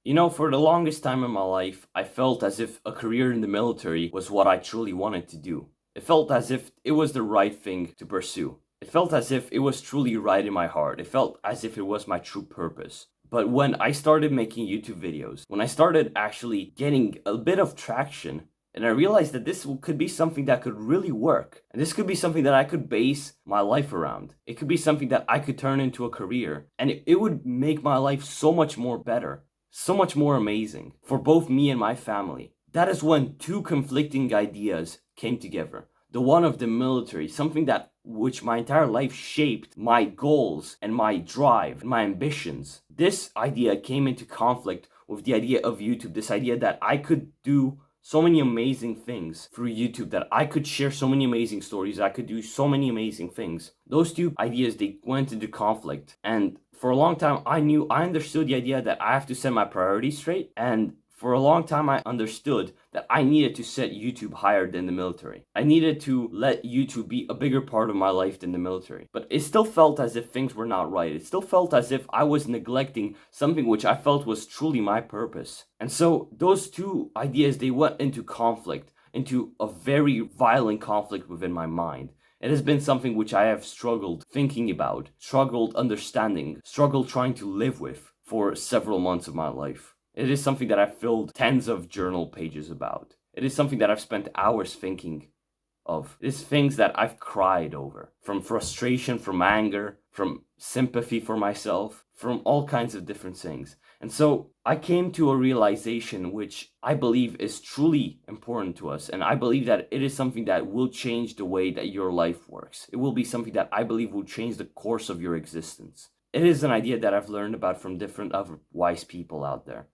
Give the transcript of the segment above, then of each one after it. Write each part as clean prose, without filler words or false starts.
For the longest time in my life, I felt as if a career in the military was what I truly wanted to do. It felt as if it was the right thing to pursue. It felt as if it was truly right in my heart. It felt as if it was my true purpose. But when I started making YouTube videos, when I started actually getting a bit of traction, and I realized that this could be something that could really work. And this could be something that I could base my life around. It could be something that I could turn into a career. And it would make my life so much more better, so much more amazing for both me and my family. That is when two conflicting ideas came together. The one of the military, something that which my entire life shaped my goals and my drive and my ambitions. This idea came into conflict with the idea of YouTube, this idea that I could do so many amazing things through YouTube, that I could share so many amazing stories, I could do so many amazing things. Those two ideas, they went into conflict. And for a long time, I understood the idea that I have to set my priorities straight. And for a long time, I understood that I needed to set YouTube higher than the military. I needed to let YouTube be a bigger part of my life than the military. But it still felt as if things were not right. It still felt as if I was neglecting something which I felt was truly my purpose. And so those two ideas, they went into conflict, into a very violent conflict within my mind. It has been something which I have struggled thinking about, struggled understanding, struggled trying to live with for several months of my life. It is something that I've filled tens of journal pages about. It is something that I've spent hours thinking of. It is things that I've cried over. From frustration, from anger, from sympathy for myself, from all kinds of different things. And so I came to a realization which I believe is truly important to us. And I believe that it is something that will change the way that your life works. It will be something that I believe will change the course of your existence. It is an idea that I've learned about from different other wise people out there,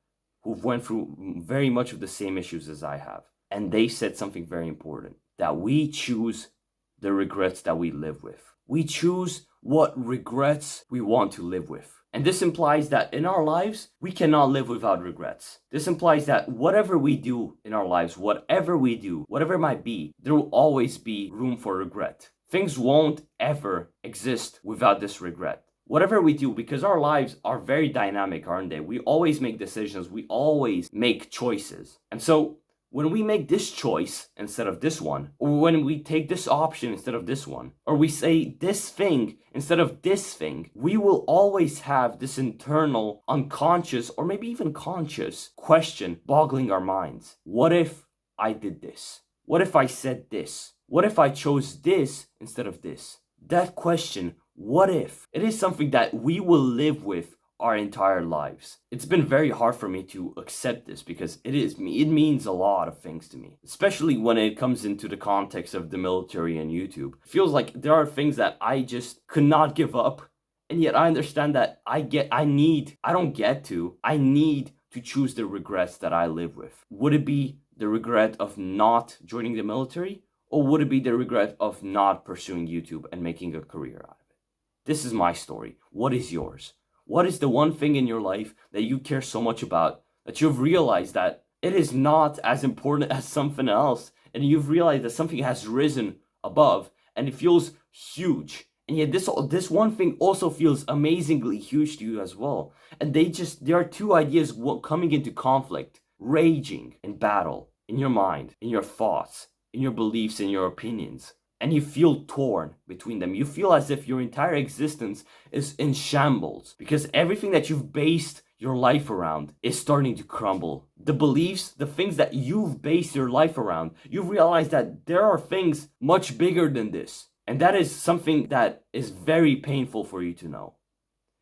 who've went through very much of the same issues as I have. And they said something very important, that we choose the regrets that we live with. We choose what regrets we want to live with. And this implies that in our lives, we cannot live without regrets. This implies that whatever we do in our lives, whatever we do, whatever it might be, there will always be room for regret. Things won't ever exist without this regret. Whatever we do, because our lives are very dynamic, aren't they? We always make decisions. We always make choices. And so when we make this choice instead of this one, or when we take this option instead of this one, or we say this thing instead of this thing, we will always have this internal, unconscious, or maybe even conscious question boggling our minds. What if I did this? What if I said this? What if I chose this instead of this? That question, what if? It is something that we will live with our entire lives. It's been very hard for me to accept this because it means a lot of things to me, especially when it comes into the context of the military and YouTube. It feels like there are things that I just could not give up, and yet I understand that I need to choose the regrets that I live with. Would it be the regret of not joining the military, or would it be the regret of not pursuing YouTube and making a career out of it? This is my story. What is yours? What is the one thing in your life that you care so much about, that you've realized that it is not as important as something else, and you've realized that something has risen above and it feels huge, and yet this one thing also feels amazingly huge to you as well, and there are two ideas coming into conflict, raging in battle in your mind, in your thoughts, in your beliefs, in your opinions. And you feel torn between them. You feel as if your entire existence is in shambles because everything that you've based your life around is starting to crumble. The beliefs, the things that you've based your life around, you realize that there are things much bigger than this. And that is something that is very painful for you to know.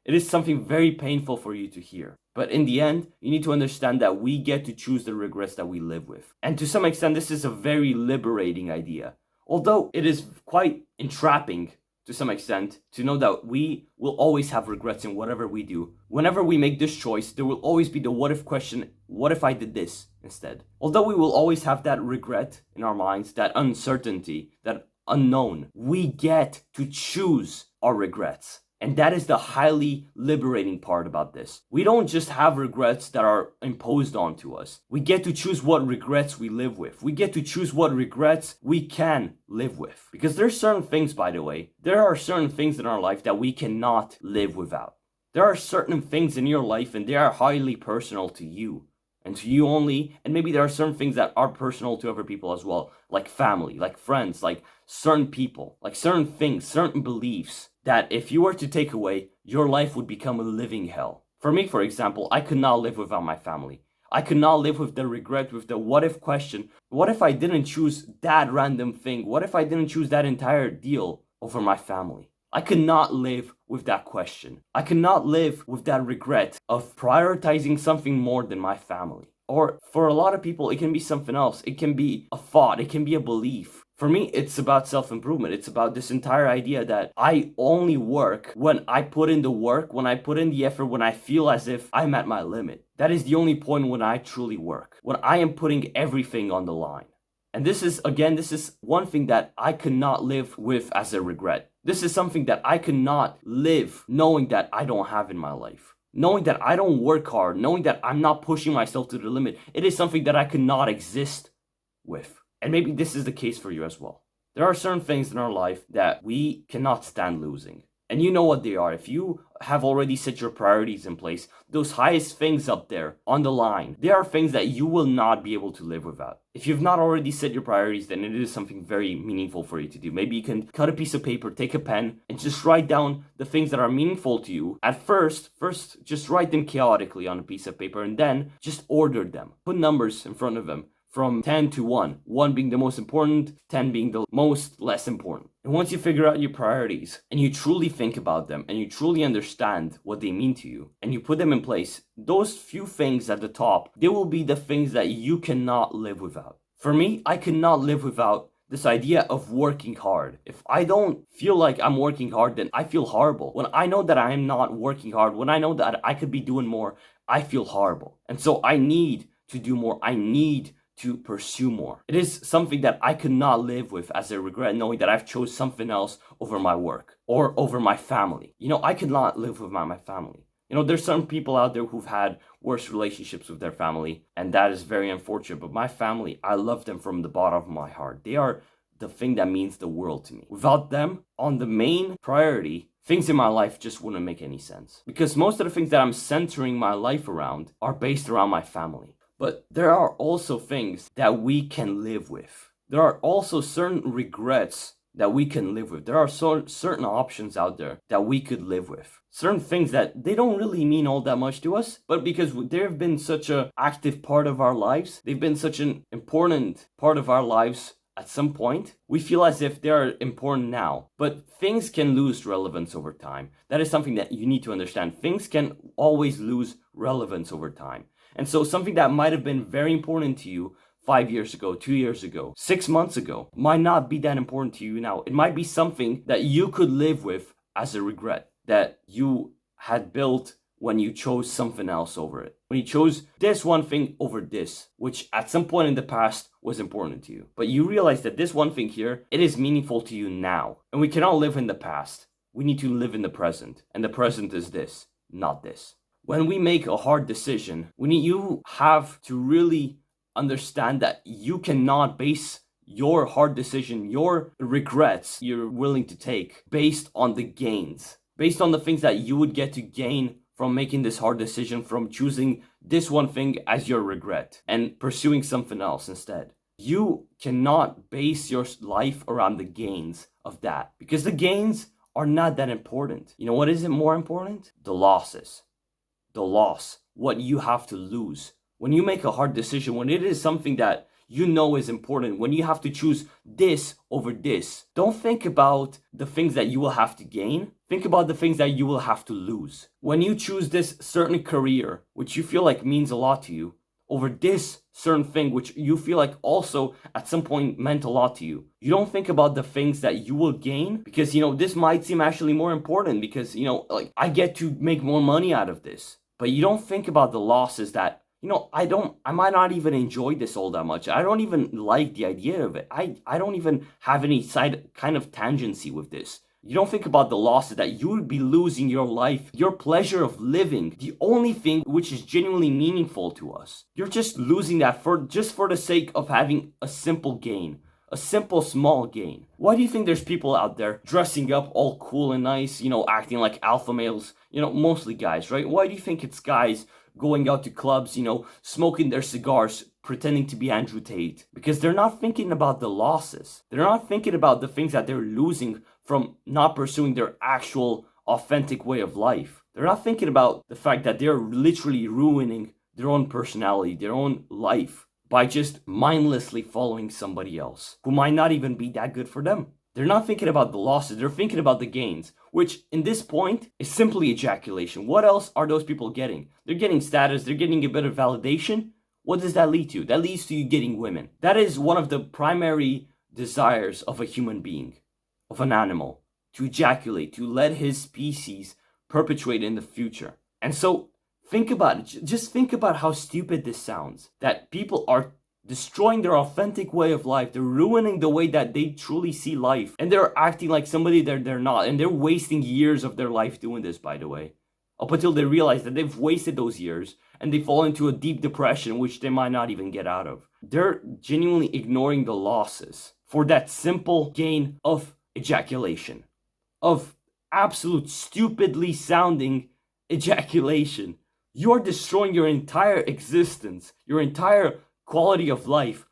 It is something very painful for you to hear. But in the end, you need to understand that we get to choose the regrets that we live with. And to some extent, this is a very liberating idea. Although it is quite entrapping to some extent to know that we will always have regrets in whatever we do. Whenever we make this choice, there will always be the what if question, what if I did this instead? Although we will always have that regret in our minds, that uncertainty, that unknown, we get to choose our regrets. And that is the highly liberating part about this. We don't just have regrets that are imposed onto us. We get to choose what regrets we live with. We get to choose what regrets we can live with. Because there's certain things, by the way, there are certain things in our life that we cannot live without. There are certain things in your life and they are highly personal to you and to you only. And maybe there are certain things that are personal to other people as well, like family, like friends, like certain people, like certain things, certain beliefs that if you were to take away, your life would become a living hell. For me, for example, I could not live without my family. I could not live with the regret, with the what if question. What if I didn't choose that random thing? What if I didn't choose that entire deal over my family? I could not live with that question. I could not live with that regret of prioritizing something more than my family. Or for a lot of people, it can be something else. It can be a thought. It can be a belief. For me, it's about self-improvement. It's about this entire idea that I only work when I put in the work, when I put in the effort, when I feel as if I'm at my limit. That is the only point when I truly work, when I am putting everything on the line. And this is one thing that I could not live with as a regret. This is something that I could not live knowing that I don't have in my life. Knowing that I don't work hard, knowing that I'm not pushing myself to the limit. It is something that I could not exist with. And maybe this is the case for you as well. There are certain things in our life that we cannot stand losing. And you know what they are. If you have already set your priorities in place, those highest things up there on the line, they are things that you will not be able to live without. If you've not already set your priorities, then it is something very meaningful for you to do. Maybe you can cut a piece of paper, take a pen, and just write down the things that are meaningful to you. At first, just write them chaotically on a piece of paper and then just order them. Put numbers in front of them. From 10 to 1, 1 being the most important, 10 being the most less important. And once you figure out your priorities and you truly think about them and you truly understand what they mean to you and you put them in place, those few things at the top, they will be the things that you cannot live without. For me, I could not live without this idea of working hard. If I don't feel like I'm working hard, then I feel horrible. When I know that I am not working hard, when I know that I could be doing more, I feel horrible. And so I need to do more. I need to pursue more. It is something that I could not live with as a regret, knowing that I've chose something else over my work or over my family. I could not live with my family. There's some people out there who've had worse relationships with their family, and that is very unfortunate. But my family, I love them from the bottom of my heart. They are the thing that means the world to me. Without them on the main priority, things in my life just wouldn't make any sense. Because most of the things that I'm centering my life around are based around my family. But there are also things that we can live with. There are also certain regrets that we can live with. There are certain options out there that we could live with. Certain things that they don't really mean all that much to us, but because they've been such an active part of our lives, they've been such an important part of our lives at some point, we feel as if they're important now. But things can lose relevance over time. That is something that you need to understand. Things can always lose relevance over time. And so something that might have been very important to you 5 years ago, 2 years ago, 6 months ago, might not be that important to you now. It might be something that you could live with as a regret that you had built when you chose something else over it. When you chose this one thing over this, which at some point in the past was important to you. But you realize that this one thing here, it is meaningful to you now. And we cannot live in the past. We need to live in the present. And the present is this, not this. When we make a hard decision, you have to really understand that you cannot base your hard decision, your regrets you're willing to take based on the gains, based on the things that you would get to gain from making this hard decision, from choosing this one thing as your regret and pursuing something else instead. You cannot base your life around the gains of that because the gains are not that important. You know what isn't more important? The losses. The loss, what you have to lose. When you make a hard decision, when it is something that you know is important, when you have to choose this over this, don't think about the things that you will have to gain. Think about the things that you will have to lose. When you choose this certain career, which you feel like means a lot to you, over this certain thing, which you feel like also at some point meant a lot to you, you don't think about the things that you will gain because, this might seem actually more important because, I get to make more money out of this. But you don't think about the losses that, I might not even enjoy this all that much. I don't even like the idea of it. I don't even have any side kind of tangency with this. You don't think about the losses that you would be losing your life, your pleasure of living, the only thing which is genuinely meaningful to us. You're just losing that for the sake of having a simple gain, a simple small gain. Why do you think there's people out there dressing up all cool and nice, acting like alpha males, mostly guys, right? Why do you think it's guys going out to clubs, smoking their cigars, pretending to be Andrew Tate? Because they're not thinking about the losses. They're not thinking about the things that they're losing from not pursuing their actual authentic way of life. They're not thinking about the fact that they're literally ruining their own personality, their own life, by just mindlessly following somebody else who might not even be that good for them. They're not thinking about the losses, they're thinking about the gains, which in this point is simply ejaculation. What else are those people getting? They're getting status, they're getting a bit of validation. What does that lead to? That leads to you getting women. That is one of the primary desires of a human being, of an animal, to ejaculate, to let his species perpetuate in the future. And so think about it. Just think about how stupid this sounds. That people are destroying their authentic way of life. They're ruining the way that they truly see life. And they're acting like somebody they're not. And they're wasting years of their life doing this, by the way. Up until they realize that they've wasted those years and they fall into a deep depression, which they might not even get out of. They're genuinely ignoring the losses for that simple gain of ejaculation, of absolute stupidly sounding ejaculation. You're destroying your entire existence, your entire quality of life,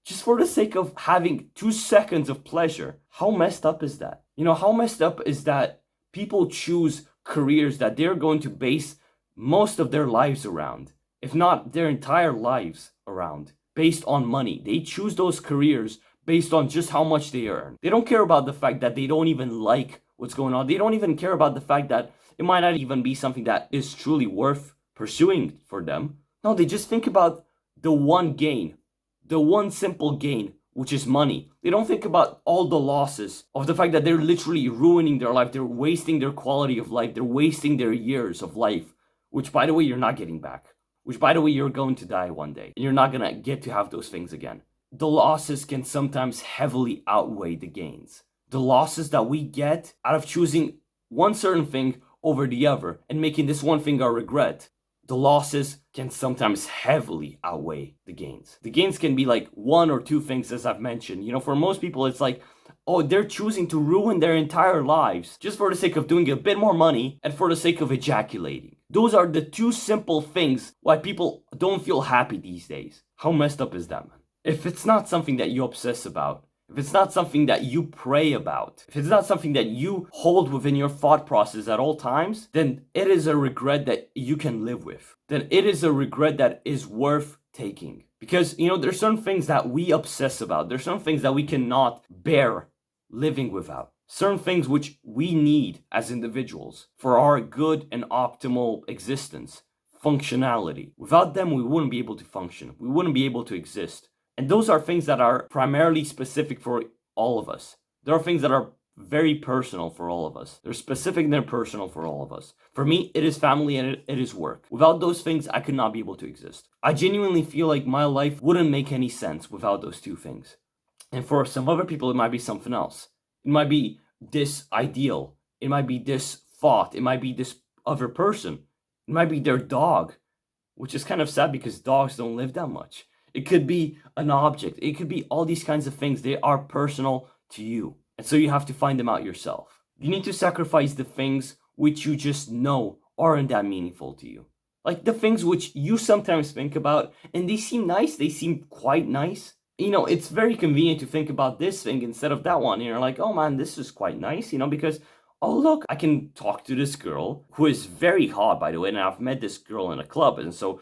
just for the sake of having 2 seconds of pleasure. How messed up is that? How messed up is that people choose careers that they're going to base most of their lives around, if not their entire lives around, based on money. They choose those careers based on just how much they earn. They don't care about the fact that they don't even like what's going on. They don't even care about the fact that it might not even be something that is truly worth pursuing for them. No, they just think about the one gain, the one simple gain, which is money. They don't think about all the losses of the fact that they're literally ruining their life. They're wasting their quality of life. They're wasting their years of life, which, by the way, you're not getting back. Which, by the way, you're going to die one day. And you're not going to get to have those things again. The losses can sometimes heavily outweigh the gains. The losses that we get out of choosing one certain thing over the other and making this one thing our regret, the losses can sometimes heavily outweigh the gains. The gains can be like 1 or 2 things, as I've mentioned. For most people, it's like, oh, they're choosing to ruin their entire lives just for the sake of doing a bit more money and for the sake of ejaculating. Those are the 2 simple things why people don't feel happy these days. How messed up is that, man? If it's not something that you obsess about, if it's not something that you pray about, if it's not something that you hold within your thought process at all times, then it is a regret that you can live with. Then it is a regret that is worth taking. Because, there's certain things that we obsess about. There's certain things that we cannot bear living without. Certain things which we need as individuals for our good and optimal existence, functionality. Without them, we wouldn't be able to function. We wouldn't be able to exist. And those are things that are primarily specific for all of us. There are things that are very personal for all of us. They're specific and they're personal for all of us. For me, it is family and it is work. Without those things, I could not be able to exist. I genuinely feel like my life wouldn't make any sense without those 2 things. And for some other people, it might be something else. It might be this ideal. It might be this thought. It might be this other person. It might be their dog, which is kind of sad because dogs don't live that much. It could be an object. It could be all these kinds of things. They are personal to you. And so you have to find them out yourself. You need to sacrifice the things which you just know aren't that meaningful to you. Like the things which you sometimes think about and they seem nice. They seem quite nice. It's very convenient to think about this thing instead of that one. You're like, oh man, this is quite nice, because oh look, I can talk to this girl who is very hot, by the way, and I've met this girl in a club, and so,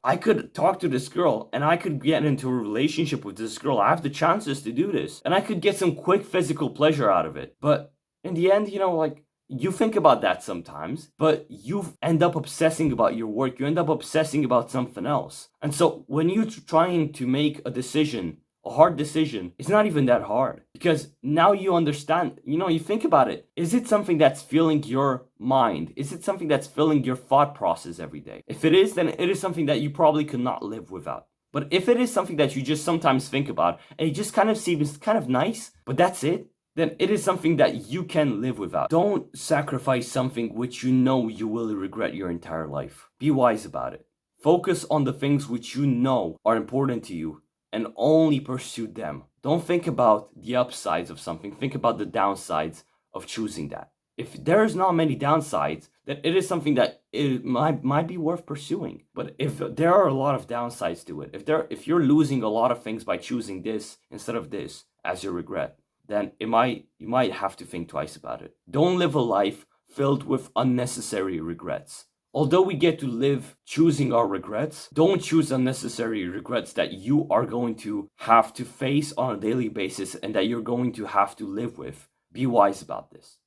I could talk to this girl, and I could get into a relationship with this girl. I have the chances to do this, and I could get some quick physical pleasure out of it. But in the end, you think about that sometimes, but you end up obsessing about your work. You end up obsessing about something else. And so when you're trying to make a decision, a hard decision, it's not even that hard because now you understand, you think about it. Is it something that's filling your mind? Is it something that's filling your thought process every day? If it is, then it is something that you probably could not live without. But if it is something that you just sometimes think about and it just kind of seems kind of nice, but that's it, then it is something that you can live without. Don't sacrifice something which you know you will regret your entire life. Be wise about it. Focus on the things which you know are important to you and only pursue them. Don't think about the upsides of something, think about the downsides of choosing that. If there's not many downsides, then it is something that it might be worth pursuing. But if there are a lot of downsides to it, if you're losing a lot of things by choosing this instead of this as your regret, then you might have to think twice about it. Don't live a life filled with unnecessary regrets. Although we get to live choosing our regrets, don't choose unnecessary regrets that you are going to have to face on a daily basis and that you're going to have to live with. Be wise about this.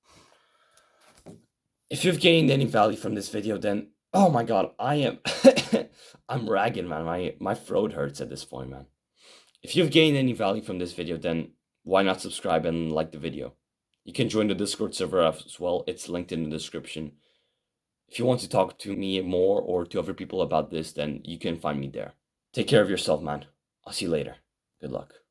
If you've gained any value from this video, then oh my god, I am I'm ragging, man. My throat hurts at this point, man. If you've gained any value from this video, then why not subscribe and like the video? You can join the Discord server as well. It's linked in the description. If you want to talk to me more or to other people about this, then you can find me there. Take care of yourself, man. I'll see you later. Good luck.